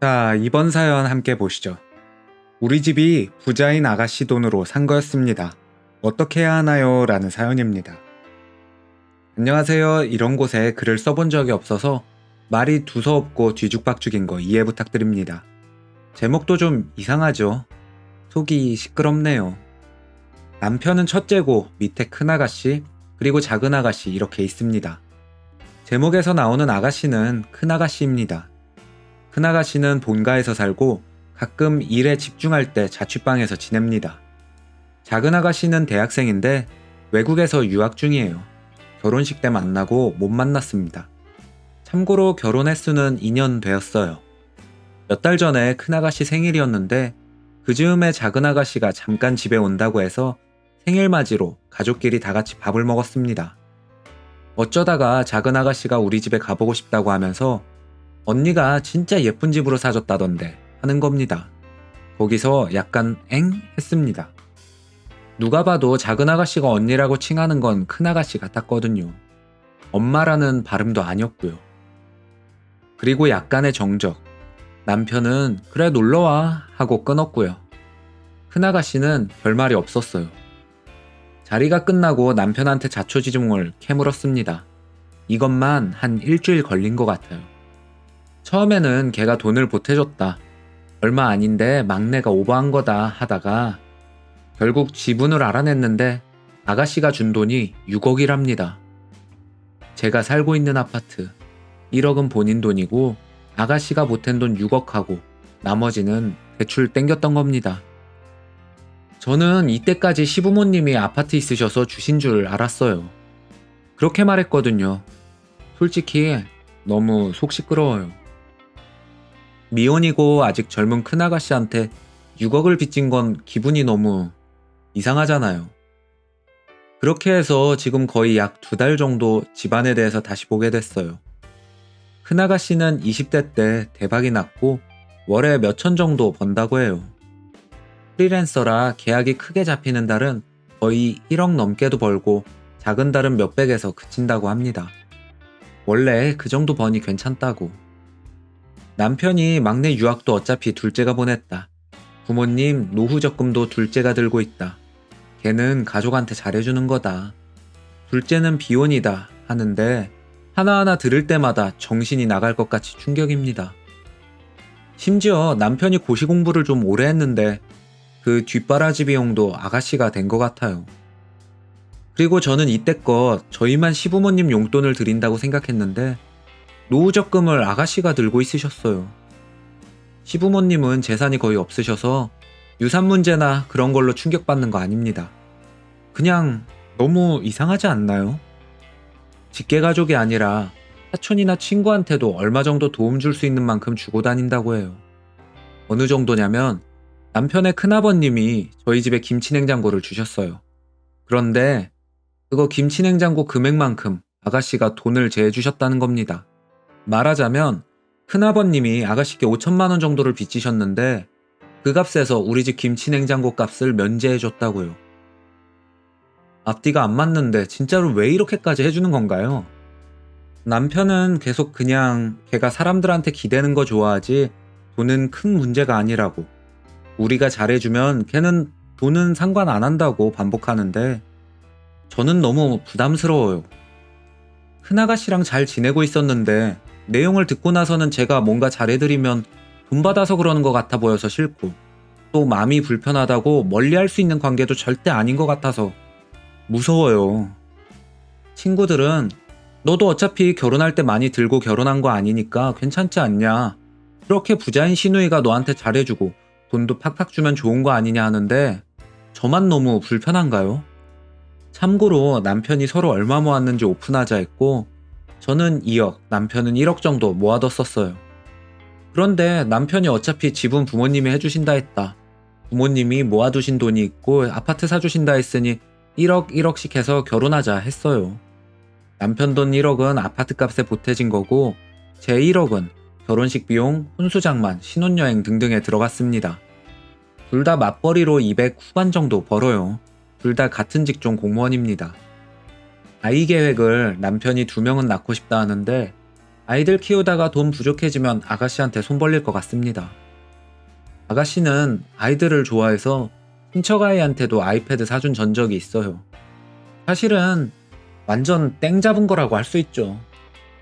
자, 이번 사연 함께 보시죠. 우리 집이 부자인 아가씨 돈으로 산 거였습니다. 어떻게 해야 하나요? 라는 사연입니다. 안녕하세요. 이런 곳에 글을 써본 적이 없어서 말이 두서없고 뒤죽박죽인 거 이해 부탁드립니다. 제목도 좀 이상하죠? 속이 시끄럽네요. 남편은 첫째고 밑에 큰아가씨, 그리고 작은아가씨 이렇게 있습니다. 제목에서 나오는 아가씨는 큰아가씨입니다. 큰아가씨는 본가에서 살고 가끔 일에 집중할 때 자취방에서 지냅니다. 작은아가씨는 대학생인데 외국에서 유학 중이에요. 결혼식 때 만나고 못 만났습니다. 참고로 결혼 횟수는 2년 되었어요. 몇 달 전에 큰아가씨 생일이었는데 그 즈음에 작은아가씨가 잠깐 집에 온다고 해서 생일 맞이로 가족끼리 다 같이 밥을 먹었습니다. 어쩌다가 작은아가씨가 우리 집에 가보고 싶다고 하면서 언니가 진짜 예쁜 집으로 사줬다던데 하는 겁니다. 거기서 약간 엥? 했습니다. 누가 봐도 작은아가씨가 언니라고 칭하는 건 큰아가씨 같았거든요. 엄마라는 발음도 아니었고요. 그리고 약간의 정적. 남편은 그래 놀러와 하고 끊었고요. 큰아가씨는 별말이 없었어요. 자리가 끝나고 남편한테 자초지종을 캐물었습니다. 이것만 한 일주일 걸린 것 같아요. 처음에는 걔가 돈을 보태줬다. 얼마 아닌데 막내가 오버한 거다 하다가 결국 지분을 알아냈는데 아가씨가 준 돈이 6억이랍니다. 제가 살고 있는 아파트 1억은 본인 돈이고 아가씨가 보탠 돈 6억하고 나머지는 대출 땡겼던 겁니다. 저는 이때까지 시부모님이 아파트 있으셔서 주신 줄 알았어요. 그렇게 말했거든요. 솔직히 너무 속 시끄러워요. 미혼이고 아직 젊은 큰아가씨한테 6억을 빚진 건 기분이 너무 이상하잖아요. 그렇게 해서 지금 거의 약 2달 정도 집안에 대해서 다시 보게 됐어요. 큰아가씨는 20대 때 대박이 났고 월에 몇천 정도 번다고 해요. 프리랜서라 계약이 크게 잡히는 달은 거의 1억 넘게도 벌고 작은 달은 몇백에서 그친다고 합니다. 원래 그 정도 버니 괜찮다고. 남편이 막내 유학도 어차피 둘째가 보냈다. 부모님 노후 적금도 둘째가 들고 있다. 걔는 가족한테 잘해주는 거다. 둘째는 비혼이다 하는데 하나하나 들을 때마다 정신이 나갈 것 같이 충격입니다. 심지어 남편이 고시 공부를 좀 오래 했는데 그 뒷바라지 비용도 아가씨가 된 것 같아요. 그리고 저는 이때껏 저희만 시부모님 용돈을 드린다고 생각했는데 노후적금을 아가씨가 들고 있으셨어요. 시부모님은 재산이 거의 없으셔서 유산 문제나 그런 걸로 충격받는 거 아닙니다. 그냥 너무 이상하지 않나요? 직계가족이 아니라 사촌이나 친구한테도 얼마 정도 도움 줄 수 있는 만큼 주고 다닌다고 해요. 어느 정도냐면 남편의 큰아버님이 저희 집에 김치냉장고를 주셨어요. 그런데 그거 김치냉장고 금액만큼 아가씨가 돈을 제해주셨다는 겁니다. 말하자면 큰아버님이 아가씨께 5천만 원 정도를 빚지셨는데 그 값에서 우리 집 김치냉장고 값을 면제해줬다고요. 앞뒤가 안 맞는데 진짜로 왜 이렇게까지 해주는 건가요? 남편은 계속 그냥 걔가 사람들한테 기대는 거 좋아하지 돈은 큰 문제가 아니라고, 우리가 잘해주면 걔는 돈은 상관 안 한다고 반복하는데 저는 너무 부담스러워요. 큰아가씨랑 잘 지내고 있었는데 내용을 듣고 나서는 제가 뭔가 잘해드리면 돈 받아서 그러는 것 같아 보여서 싫고, 또 마음이 불편하다고 멀리할 수 있는 관계도 절대 아닌 것 같아서 무서워요. 친구들은 너도 어차피 결혼할 때 많이 들고 결혼한 거 아니니까 괜찮지 않냐, 그렇게 부자인 시누이가 너한테 잘해주고 돈도 팍팍 주면 좋은 거 아니냐 하는데 저만 너무 불편한가요? 참고로 남편이 서로 얼마 모았는지 오픈하자 했고 저는 2억, 남편은 1억 정도 모아뒀었어요. 그런데 남편이 어차피 집은 부모님이 해주신다 했다. 부모님이 모아두신 돈이 있고 아파트 사주신다 했으니 1억 1억씩 해서 결혼하자 했어요. 남편 돈 1억은 아파트 값에 보태진 거고 제 1억은 결혼식 비용, 혼수장만, 신혼여행 등등에 들어갔습니다. 둘 다 맞벌이로 200 후반 정도 벌어요. 둘 다 같은 직종 공무원입니다. 아이 계획을 남편이 2명은 낳고 싶다 하는데 아이들 키우다가 돈 부족해지면 아가씨한테 손 벌릴 것 같습니다. 아가씨는 아이들을 좋아해서 친척아이한테도 아이패드 사준 전적이 있어요. 사실은 완전 땡 잡은 거라고 할 수 있죠.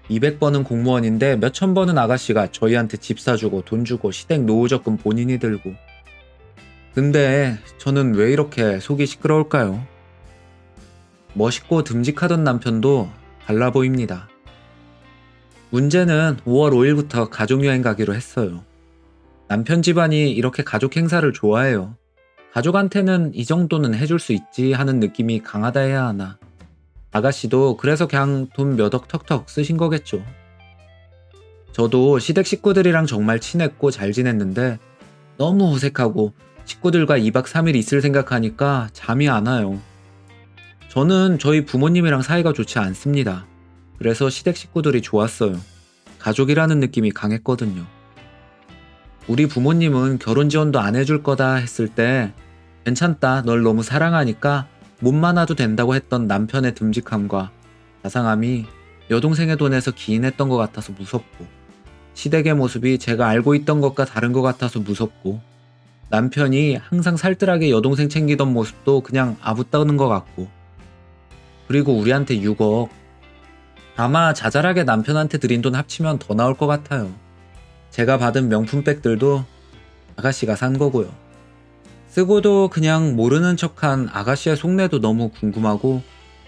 200번은 공무원인데 몇천 번은 아가씨가 저희한테 집 사주고 돈 주고 시댁 노후적금 본인이 들고. 근데 저는 왜 이렇게 속이 시끄러울까요? 멋있고 듬직하던 남편도 달라 보입니다. 문제는 5월 5일부터 가족여행 가기로 했어요. 남편 집안이 이렇게 가족 행사를 좋아해요. 가족한테는 이 정도는 해줄 수 있지 하는 느낌이 강하다 해야 하나. 아가씨도 그래서 그냥 돈 몇 억 턱턱 쓰신 거겠죠. 저도 시댁 식구들이랑 정말 친했고 잘 지냈는데 너무 어색하고 식구들과 2박 3일 있을 생각하니까 잠이 안 와요. 저는 저희 부모님이랑 사이가 좋지 않습니다. 그래서 시댁 식구들이 좋았어요. 가족이라는 느낌이 강했거든요. 우리 부모님은 결혼 지원도 안 해줄 거다 했을 때 괜찮다, 널 너무 사랑하니까 몸만 와도 된다고 했던 남편의 듬직함과 자상함이 여동생의 돈에서 기인했던 것 같아서 무섭고, 시댁의 모습이 제가 알고 있던 것과 다른 것 같아서 무섭고, 남편이 항상 살뜰하게 여동생 챙기던 모습도 그냥 아부 떠는 것 같고, 그리고 우리한테 6억, 아마 자잘하게 남편한테 드린 돈 합치면 더 나올 것 같아요. 제가 받은 명품백들도 아가씨가 산 거고요. 쓰고도 그냥 모르는 척한 아가씨의 속내도 너무 궁금하고,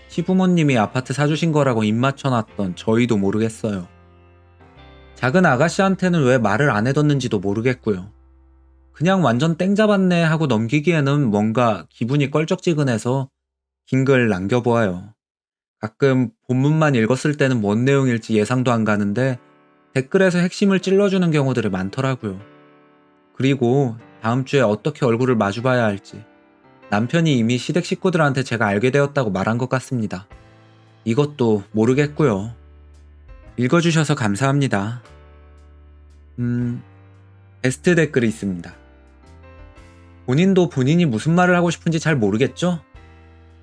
시부모님이 아파트 사주신 거라고 입 맞춰놨던 저희도 모르겠어요. 작은 아가씨한테는 왜 말을 안 해뒀는지도 모르겠고요. 그냥 완전 땡 잡았네 하고 넘기기에는 뭔가 기분이 껄쩍지근해서 긴 글 남겨보아요. 가끔 본문만 읽었을 때는 뭔 내용일지 예상도 안 가는데 댓글에서 핵심을 찔러주는 경우들이 많더라고요. 그리고 다음 주에 어떻게 얼굴을 마주봐야 할지 남편이 이미 시댁 식구들한테 제가 알게 되었다고 말한 것 같습니다. 이것도 모르겠고요. 읽어주셔서 감사합니다. 베스트 댓글이 있습니다. 본인도 본인이 무슨 말을 하고 싶은지 잘 모르겠죠?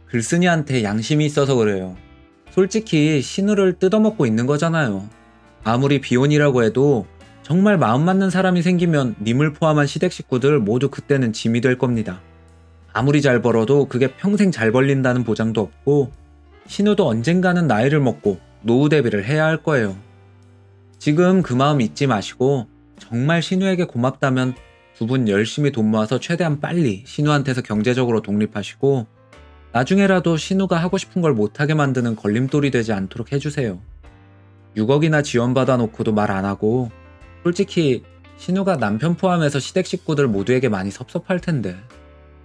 글쓴이한테 양심이 있어서 그래요. 솔직히 신우를 뜯어먹고 있는 거잖아요. 아무리 비혼이라고 해도 정말 마음 맞는 사람이 생기면 님을 포함한 시댁 식구들 모두 그때는 짐이 될 겁니다. 아무리 잘 벌어도 그게 평생 잘 벌린다는 보장도 없고, 신우도 언젠가는 나이를 먹고 노후 대비를 해야 할 거예요. 지금 그 마음 잊지 마시고 정말 신우에게 고맙다면 두 분 열심히 돈 모아서 최대한 빨리 신우한테서 경제적으로 독립하시고, 나중에라도 신우가 하고 싶은 걸 못하게 만드는 걸림돌이 되지 않도록 해주세요. 6억이나 지원받아 놓고도 말 안 하고, 솔직히 신우가 남편 포함해서 시댁 식구들 모두에게 많이 섭섭할 텐데,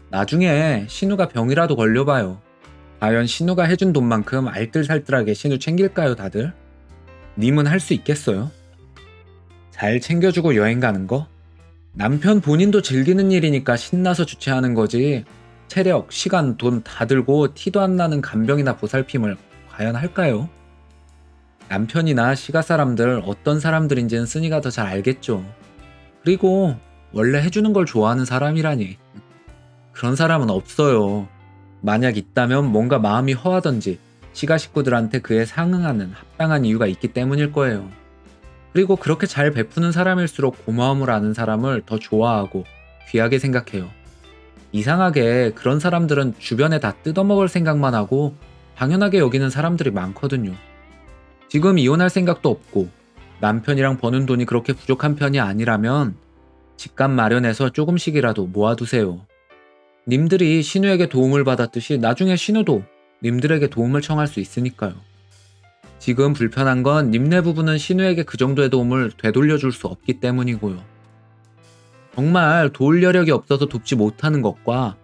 나중에 신우가 병이라도 걸려봐요. 과연 신우가 해준 돈만큼 알뜰살뜰하게 신우 챙길까요, 다들? 님은 할 수 있겠어요? 잘 챙겨주고 여행 가는 거? 남편 본인도 즐기는 일이니까 신나서 주최하는 거지, 체력, 시간, 돈 다 들고 티도 안 나는 간병이나 보살핌을 과연 할까요? 남편이나 시가 사람들 어떤 사람들인지는 쓰니가 더 잘 알겠죠. 그리고 원래 해주는 걸 좋아하는 사람이라니, 그런 사람은 없어요. 만약 있다면 뭔가 마음이 허하던지 시가 식구들한테 그에 상응하는 합당한 이유가 있기 때문일 거예요. 그리고 그렇게 잘 베푸는 사람일수록 고마움을 아는 사람을 더 좋아하고 귀하게 생각해요. 이상하게 그런 사람들은 주변에 다 뜯어먹을 생각만 하고 당연하게 여기는 사람들이 많거든요. 지금 이혼할 생각도 없고 남편이랑 버는 돈이 그렇게 부족한 편이 아니라면 집값 마련해서 조금씩이라도 모아두세요. 님들이 신우에게 도움을 받았듯이 나중에 신우도 님들에게 도움을 청할 수 있으니까요. 지금 불편한 건 님네 부부는 신우에게 그 정도의 도움을 되돌려줄 수 없기 때문이고요. 정말 도울 여력이 없어서 돕지 못하는 것과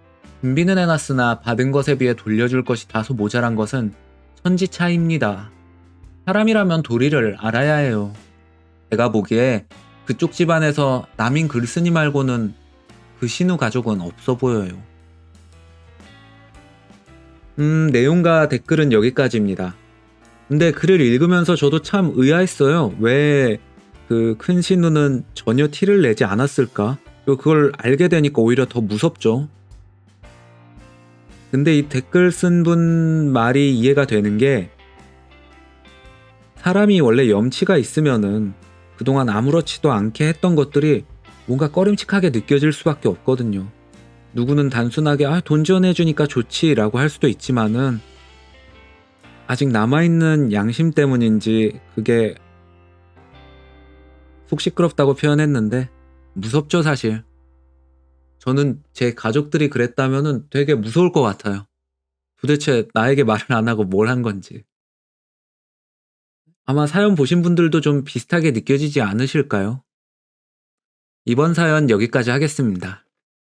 준비는 해놨으나 받은 것에 비해 돌려줄 것이 다소 모자란 것은 천지 차이입니다. 사람이라면 도리를 알아야 해요. 제가 보기에 그쪽 집안에서 남인 글쓴이 말고는 그 신우 가족은 없어 보여요. 내용과 댓글은 여기까지입니다. 근데 글을 읽으면서 저도 참 의아했어요. 왜 그 큰 신우는 전혀 티를 내지 않았을까? 그리고 그걸 알게 되니까 오히려 더 무섭죠. 근데 이 댓글 쓴 분 말이 이해가 되는 게, 사람이 원래 염치가 있으면은 그동안 아무렇지도 않게 했던 것들이 뭔가 꺼림칙하게 느껴질 수밖에 없거든요. 누구는 단순하게 돈 지원해주니까 좋지라고 할 수도 있지만은 아직 남아있는 양심 때문인지 그게 속 시끄럽다고 표현했는데 무섭죠, 사실. 저는 제 가족들이 그랬다면은 되게 무서울 것 같아요. 도대체 나에게 말을 안 하고 뭘 한 건지. 아마 사연 보신 분들도 좀 비슷하게 느껴지지 않으실까요? 이번 사연 여기까지 하겠습니다.